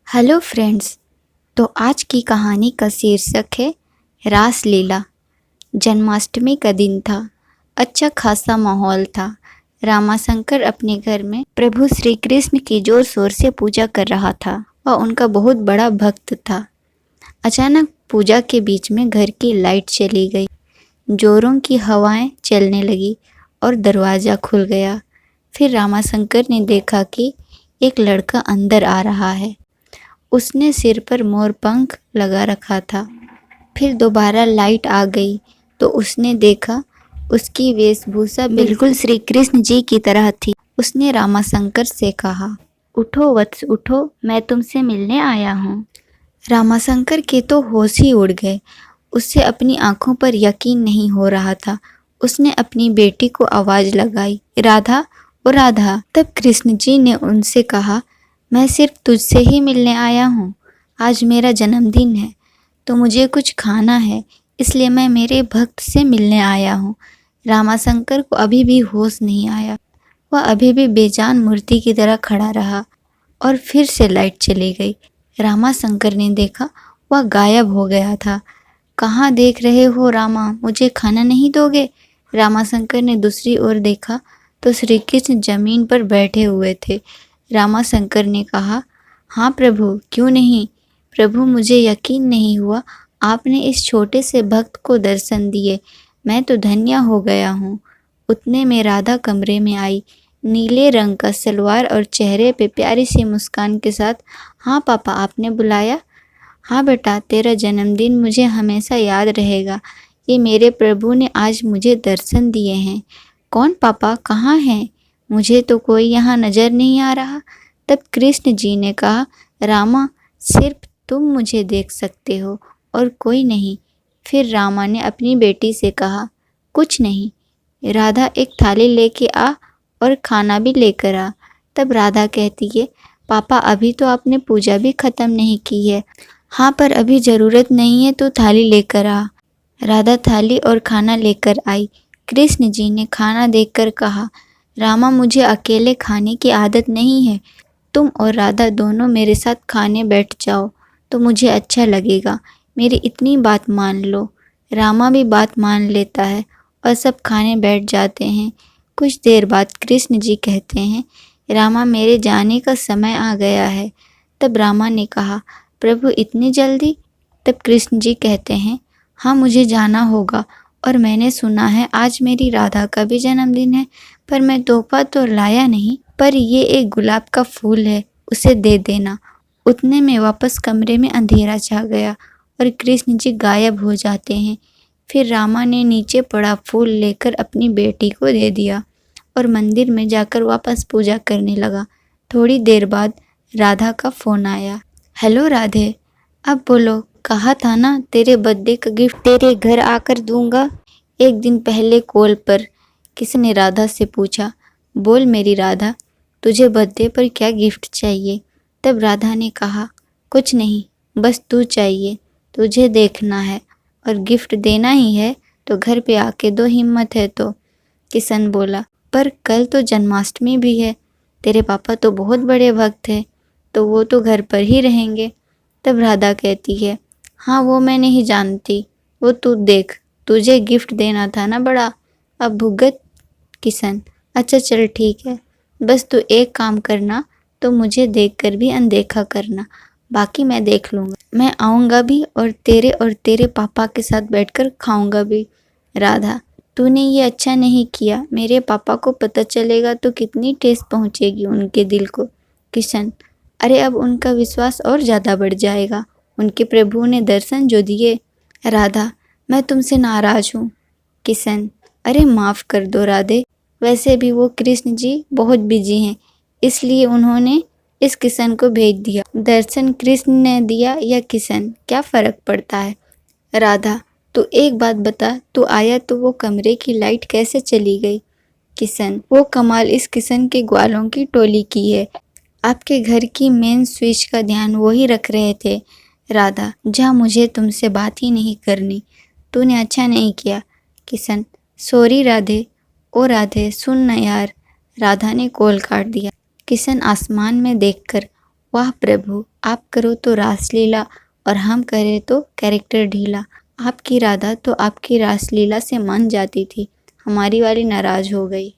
Hello friends. तो आज की कहानी का शीर्षक है रास लीला। जन्माष्टमी का दिन था। अच्छा खासा माहौल था। रामाशंकर अपने घर में प्रभु श्री कृष्ण की जोर शोर से पूजा कर रहा था। वह उनका बहुत बड़ा भक्त था। अचानक पूजा के बीच में घर की लाइट चली गई, जोरों की हवाएं चलने लगी और दरवाज़ा खुल गया। फिर रामाशंकर ने देखा कि एक लड़का अंदर आ रहा है। उसने सिर पर मोर पंख लगा रखा था। फिर दोबारा लाइट आ गई तो उसने देखा उसकी वेशभूषा बिल्कुल श्री कृष्ण जी की तरह थी। उसने रामाशंकर से कहा, उठो वत्स उठो, मैं तुमसे मिलने आया हूँ। रामाशंकर के तो होश ही उड़ गए। उससे अपनी आंखों पर यकीन नहीं हो रहा था। उसने अपनी बेटी को आवाज़ लगाई, राधा ओ राधा। तब कृष्ण जी ने उनसे कहा, मैं सिर्फ तुझसे ही मिलने आया हूँ। आज मेरा जन्मदिन है तो मुझे कुछ खाना है, इसलिए मैं मेरे भक्त से मिलने आया हूँ। रामाशंकर को अभी भी होश नहीं आया। वह अभी भी बेजान मूर्ति की तरह खड़ा रहा और फिर से लाइट चली गई। रामाशंकर ने देखा वह गायब हो गया था। कहाँ देख रहे हो रामा, मुझे खाना नहीं दोगे? रामाशंकर ने दूसरी ओर देखा तो श्री कृष्ण जमीन पर बैठे हुए थे। रामाशंकर ने कहा, हाँ प्रभु, क्यों नहीं। प्रभु, मुझे यकीन नहीं हुआ आपने इस छोटे से भक्त को दर्शन दिए। मैं तो धन्य हो गया हूँ। उतने में राधा कमरे में आई, नीले रंग का सलवार और चेहरे पे प्यारी सी मुस्कान के साथ। हाँ पापा, आपने बुलाया? हाँ बेटा, तेरा जन्मदिन मुझे हमेशा याद रहेगा। ये मेरे प्रभु ने आज मुझे दर्शन दिए हैं। कौन पापा, कहाँ हैं? मुझे तो कोई यहाँ नज़र नहीं आ रहा। तब कृष्ण जी ने कहा, रामा, सिर्फ तुम मुझे देख सकते हो और कोई नहीं। फिर रामा ने अपनी बेटी से कहा, कुछ नहीं, राधा एक थाली लेके आ और खाना भी लेकर आ। तब राधा कहती है, पापा अभी तो आपने पूजा भी ख़त्म नहीं की है। हाँ, पर अभी ज़रूरत नहीं है तो थाली लेकर आ। राधा थाली और खाना लेकर आई। कृष्ण जी ने खाना देखकर कहा, रामा, मुझे अकेले खाने की आदत नहीं है। तुम और राधा दोनों मेरे साथ खाने बैठ जाओ तो मुझे अच्छा लगेगा। मेरी इतनी बात मान लो। रामा भी बात मान लेता है और सब खाने बैठ जाते हैं। कुछ देर बाद कृष्ण जी कहते हैं, रामा, मेरे जाने का समय आ गया है। तब रामा ने कहा, प्रभु, इतनी जल्दी? तब कृष्ण जी कहते हैं, हाँ, मुझे जाना होगा और मैंने सुना है आज मेरी राधा का भी जन्मदिन है, पर मैं तोहफा तो लाया नहीं, पर ये एक गुलाब का फूल है, उसे दे देना। उतने में वापस कमरे में अंधेरा छा गया और कृष्ण जी गायब हो जाते हैं। फिर रामा ने नीचे पड़ा फूल लेकर अपनी बेटी को दे दिया और मंदिर में जाकर वापस पूजा करने लगा। थोड़ी देर बाद राधा का फ़ोन आया। हेलो राधे, अब बोलो, कहा था ना तेरे बर्थडे का गिफ्ट तेरे घर आकर दूंगा। एक दिन पहले कॉल पर किसी ने राधा से पूछा, बोल मेरी राधा, तुझे बर्थडे पर क्या गिफ्ट चाहिए? तब राधा ने कहा, कुछ नहीं, बस तू चाहिए। तुझे देखना है और गिफ्ट देना ही है तो घर पे आके दो, हिम्मत है तो। किशन बोला, पर कल तो जन्माष्टमी भी है। तेरे पापा तो बहुत बड़े भक्त हैं, तो वो तो घर पर ही रहेंगे। तब राधा कहती है, हाँ, वो मैं नहीं जानती, वो तू देख, तुझे गिफ्ट देना था ना बड़ा, अब भुगत। किशन, अच्छा चल ठीक है, बस तू एक काम करना, तो मुझे देखकर भी अनदेखा करना, बाकी मैं देख लूँगा। मैं आऊँगा भी और तेरे पापा के साथ बैठकर खाऊँगा भी। राधा, तूने ये अच्छा नहीं किया, मेरे पापा को पता चलेगा तो कितनी ठेस पहुँचेगी उनके दिल को। किशन, अरे अब उनका विश्वास और ज़्यादा बढ़ जाएगा, उनके प्रभु ने दर्शन जो दिए। राधा, मैं तुमसे नाराज़ हूँ। किशन, अरे माफ़ कर दो राधे, वैसे भी वो कृष्ण जी बहुत बिजी हैं, इसलिए उन्होंने इस किशन को भेज दिया। दर्शन कृष्ण ने दिया या किशन, क्या फ़र्क पड़ता है? राधा, तू एक बात बता, तू आया तो वो कमरे की लाइट कैसे चली गई? किशन, वो कमाल इस किशन के ग्वालों की टोली की है। आपके घर की मेन स्विच का ध्यान वो ही रख रहे थे। राधा, जा, मुझे तुमसे बात ही नहीं करनी, तूने अच्छा नहीं किया। किशन, सॉरी राधे। ओ राधे, सुन ना यार। राधा ने कॉल काट दिया। किशन आसमान में देखकर, वाह प्रभु, आप करो तो रासलीला और हम करें तो कैरेक्टर ढीला। आपकी राधा तो आपकी रासलीला से मान जाती थी, हमारी वाली नाराज हो गई।